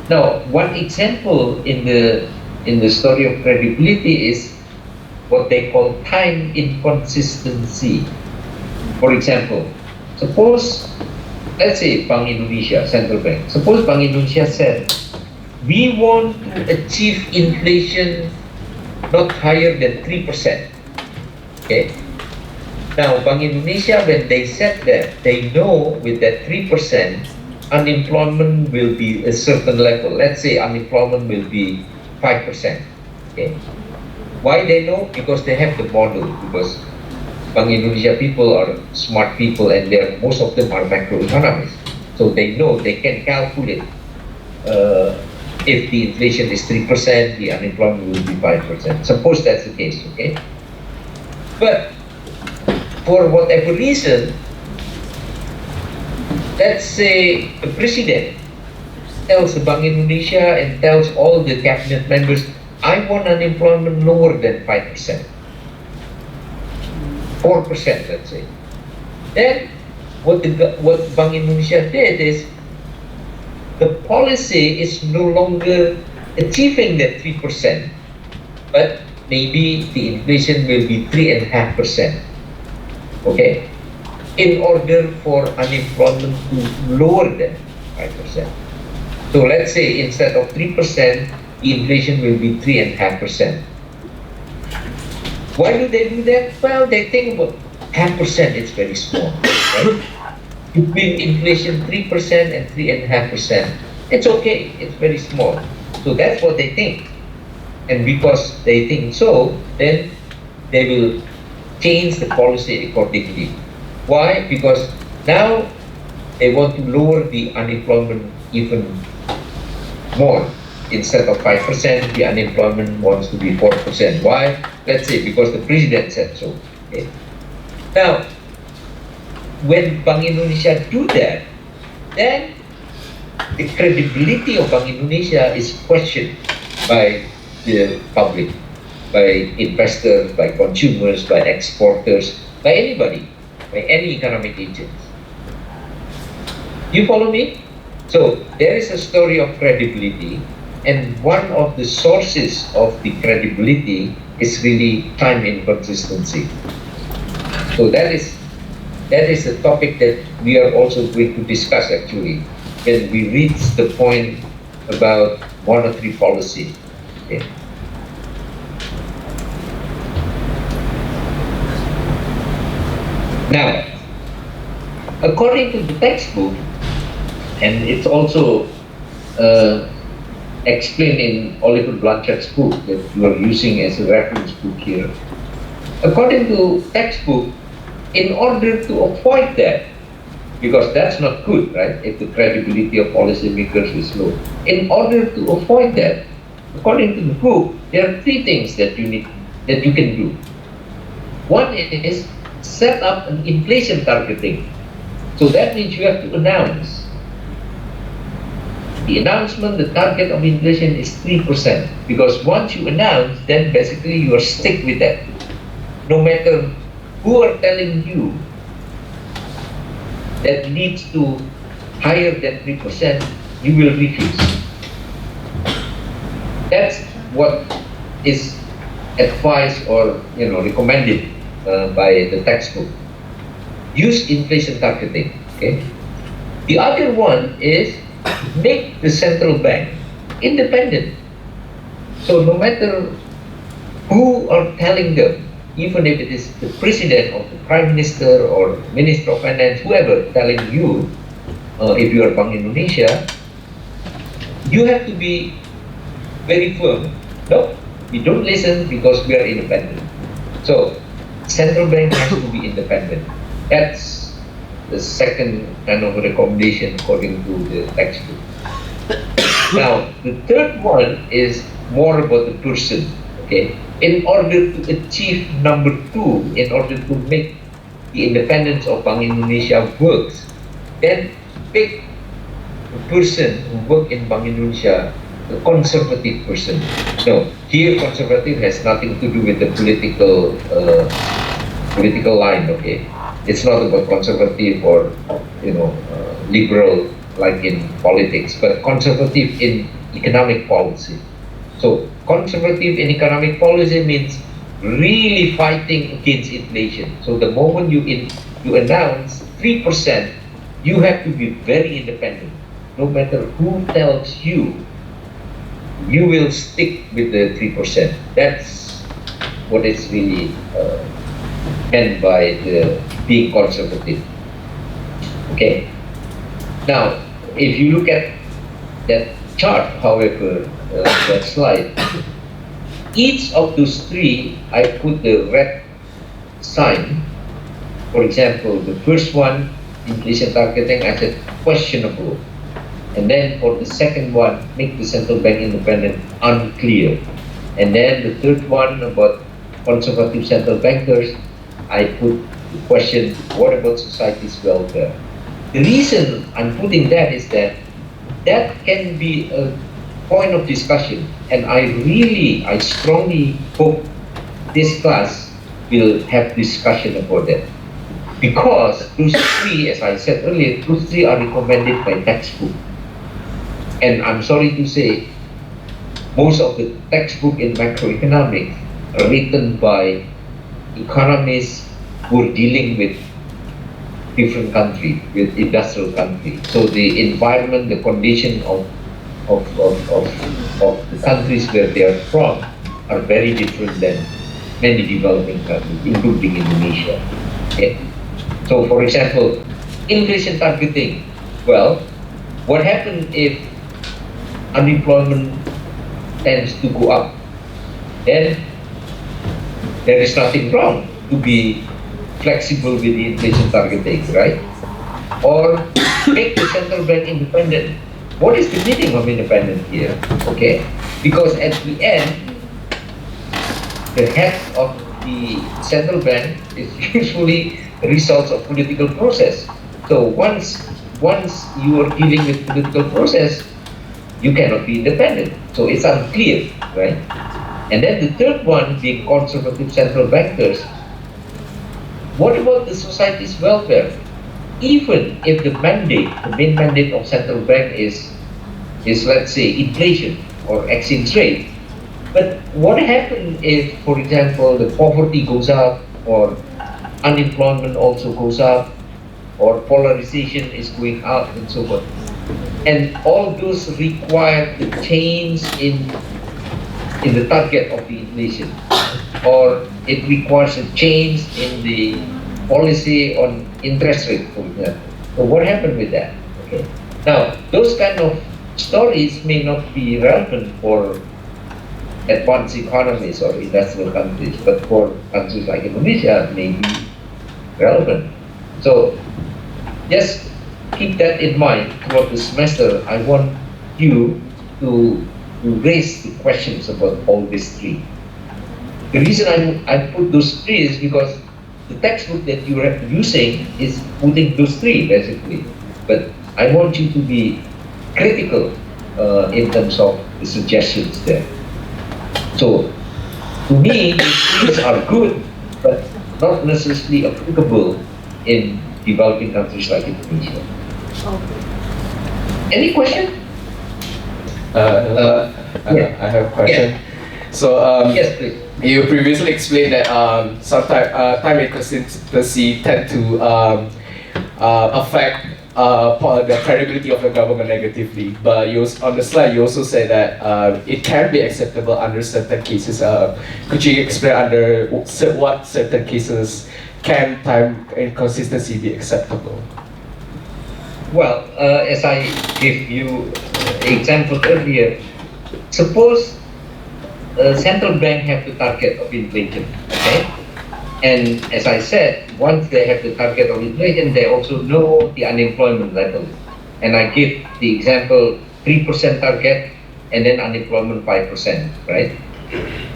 Now, one example in the story of credibility is what they call time inconsistency. For example, suppose, let's say Bank Indonesia, Central Bank. Suppose Bank Indonesia said, we want to achieve inflation not higher than 3%. Okay. Now, Bank Indonesia, when they said that, they know with that 3%, unemployment will be a certain level. Let's say unemployment will be 5%. Okay. Why they know? Because they have the model. Because Bank Indonesia people are smart people, and most of them are macroeconomists. So they know they can calculate if the inflation is 3%, the unemployment will be 5%. Suppose that's the case, okay? But for whatever reason, let's say the president tells the Bank Indonesia and tells all the cabinet members, I want unemployment lower than 5%. 4%, let's say. Then what Bank Indonesia did is, the policy is no longer achieving that 3%, but maybe the inflation will be 3.5%. Okay, in order for unemployment to lower than 5%. So let's say instead of 3%, the inflation will be 3.5%. Why do they do that? Well, they think about 0.5%, it's very small, right? Between inflation 3% and 3.5%, it's okay, it's very small. So that's what they think. And because they think so, then they will change the policy accordingly. Why? Because now they want to lower the unemployment even more. Instead of 5%, the unemployment wants to be 4%. Why? Let's say because the president said so. Okay. Now, when Bank Indonesia do that, then the credibility of Bank Indonesia is questioned by the public, by investors, by consumers, by exporters, by anybody, by any economic agents. You follow me? So there is a story of credibility, and one of the sources of the credibility is really time inconsistency. So that is a topic that we are also going to discuss actually when we reach the point about monetary policy. Okay. Now, according to the textbook, and it's also explained in Oliver Blanchard's book that you are using as a reference book here. According to textbook, in order to avoid that, because that's not good, right? If the credibility of policymakers is low. In order to avoid that, according to the book, there are three things that you can do. One is set up an inflation targeting. So that means you have to announce. The announcement, the target of inflation is 3%. Because once you announce, then basically you are stick with that. No matter who are telling you that leads to higher than 3%, you will refuse. That's what is advised or recommended by the textbook. Use inflation targeting. Okay. The other one is make the central bank independent. So no matter who are telling them, even if it is the president or the prime minister or minister of finance, whoever telling you, if you are Bank Indonesia, you have to be very firm. No, we don't listen because we are independent. So central bank has to be independent. That's the second kind of recommendation according to the textbook. Now, the third one is more about the person. Okay, in order to achieve number two, in order to make the independence of Bank Indonesia works, then pick a person who work in Bank Indonesia, a conservative person. No, here conservative has nothing to do with the political line. Okay, it's not about conservative or liberal like in politics, but conservative in economic policy. So conservative in economic policy means really fighting against inflation. So the moment you announce 3%, you have to be very independent. No matter who tells you, you will stick with the 3%. That's what is really meant by the being conservative. Okay. Now, if you look at that chart, however, that slide, each of those three, I put the red sign. For example, the first one, inflation targeting, I said questionable. And then for the second one, make the central bank independent, unclear. And then the third one about conservative central bankers, I put the question, what about society's welfare? The reason I'm putting that is that that can be a point of discussion, and I strongly hope this class will have discussion about that. Because those three, as I said earlier, those three are recommended by textbook. And I'm sorry to say, most of the textbook in macroeconomics are written by economists who are dealing with different countries, with industrial countries. So the environment, the condition of the countries where they are from are very different than many developing countries, including Indonesia. Okay? So for example, inflation targeting. Well, what happens if unemployment tends to go up? Then there is nothing wrong to be flexible with the inflation targeting, right? Or make the central bank independent. What is the meaning of independent here? Okay, because at the end, the head of the central bank is usually the results of political process. So once you are dealing with political process, you cannot be independent. So it's unclear, right? And then the third one being conservative central bankers. What about the society's welfare? Even if the main mandate of central bank is let's say inflation or exchange rate, but what happens if, for example, the poverty goes up, or unemployment also goes up, or polarization is going up, and so on? And all those require the change in the target of the inflation, or it requires a change in the policy on interest rate, for example. So what happened with that? Okay. Now, those kind of stories may not be relevant for advanced economies or industrial countries, but for countries like Indonesia, may be relevant. So just keep that in mind throughout the semester. I want you to raise the questions about all these three. The reason I put those three is because the textbook that you are using is putting those three basically. But I want you to be critical in terms of the suggestions there. So to me, these things are good, but not necessarily applicable in developing countries like Indonesia. Any question? I have a question. Yeah. So Yes, please. you previously explained that sometimes time inconsistency tend to affect the credibility of the government negatively. But on the slide you also said that it can be acceptable under certain cases. Could you explain under what certain cases can time inconsistency be acceptable? Well, as I gave you example earlier, suppose central bank have the target of inflation, okay? And as I said, once they have the target of inflation, they also know the unemployment level. And I give the example 3% target and then unemployment 5%, right?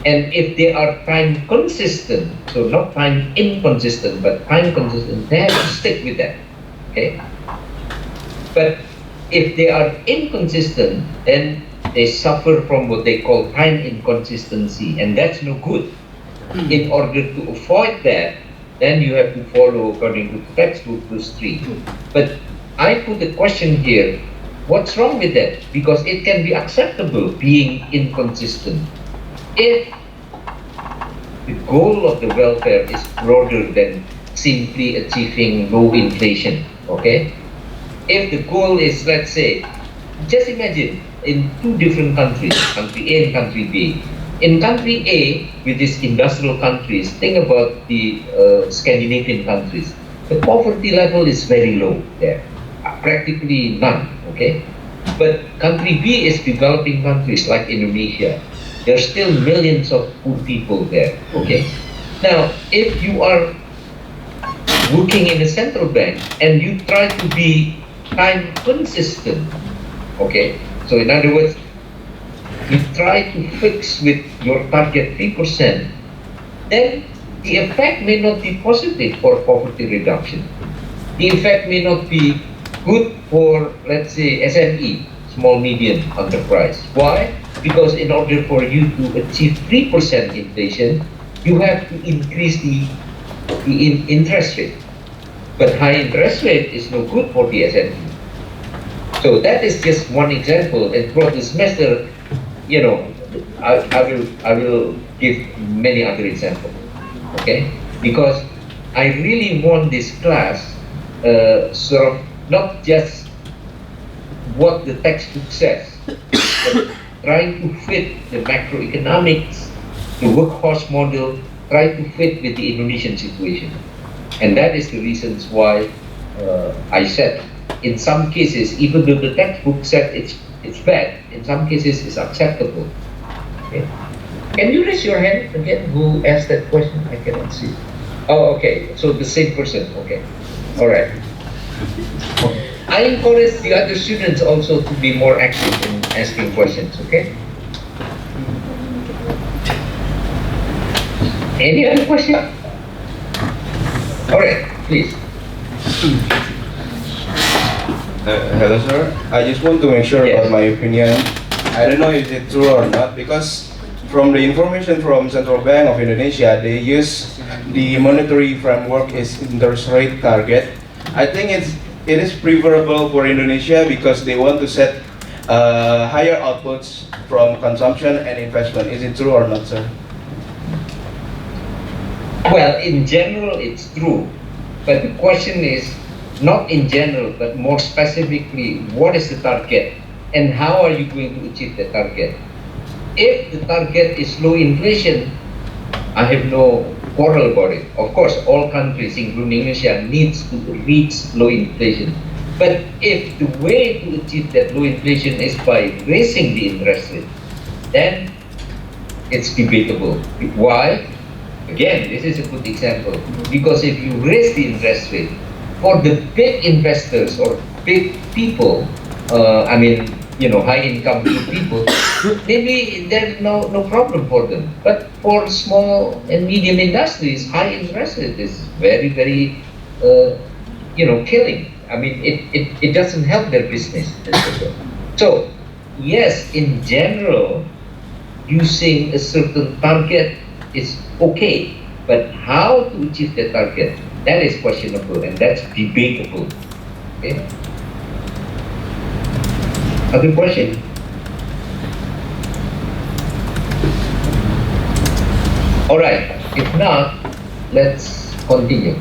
And if they are time consistent, so not time inconsistent, but time consistent, they have to stick with that, okay? But if they are inconsistent, then they suffer from what they call time inconsistency, and that's no good. In order to avoid that, then you have to follow, according to the textbook, those three. But I put the question here, What's wrong with that? Because it can be acceptable being inconsistent if the goal of the welfare is broader than simply achieving low inflation, okay? If the goal is, let's say, just imagine in two different countries, country A and country B. In country A, with these industrial countries, think about the Scandinavian countries. The poverty level is very low there, practically none, okay? But country B is developing countries like Indonesia. There are still millions of poor people there, okay? Now, if you are working in a central bank and you try to be time consistent, okay? So in other words, you try to fix with your target 3%, then the effect may not be positive for poverty reduction. The effect may not be good for, let's say, SME, small medium enterprise. Why? Because in order for you to achieve 3% inflation, you have to increase the interest rate. But high interest rate is no good for the SME. So that is just one example. And throughout the semester, you know, I will give many other examples, okay? Because I really want this class sort of not just what the textbook says, but trying to fit the macroeconomics, the workhorse model, try to fit with the Indonesian situation. And that is the reasons why I said, in some cases, even though the textbook said it's bad, in some cases it's acceptable. Okay. Can you raise your hand again? Who asked that question? I cannot see. Oh, okay. So the same person. Okay. All right. I encourage the other students also to be more active in asking questions. Okay. Any other question? All right, please. Hello, sir. I just want to make sure Yes. about my opinion. I don't know if it's true or not, because from the information from Central Bank of Indonesia, they use the monetary framework is interest rate target. I think it is preferable for Indonesia because they want to set higher outputs from consumption and investment. Is it true or not, sir? Well, in general, it's true. But the question is, not in general, but more specifically, what is the target? And how are you going to achieve the target? If the target is low inflation, I have no quarrel about it. Of course, all countries, including Indonesia, needs to reach low inflation. But if the way to achieve that low inflation is by raising the interest rate, then it's debatable. Why? Again, this is a good example. Because if you raise the interest rate, for the big investors or big people, high income people, maybe there's no problem for them. But for small and medium industries, high interest rate is very, very, killing. I mean, it doesn't help their business. So, yes, in general, using a certain target is okay, but how to achieve the target, that is questionable and that's debatable. Okay. Other question? All right. If not, let's continue.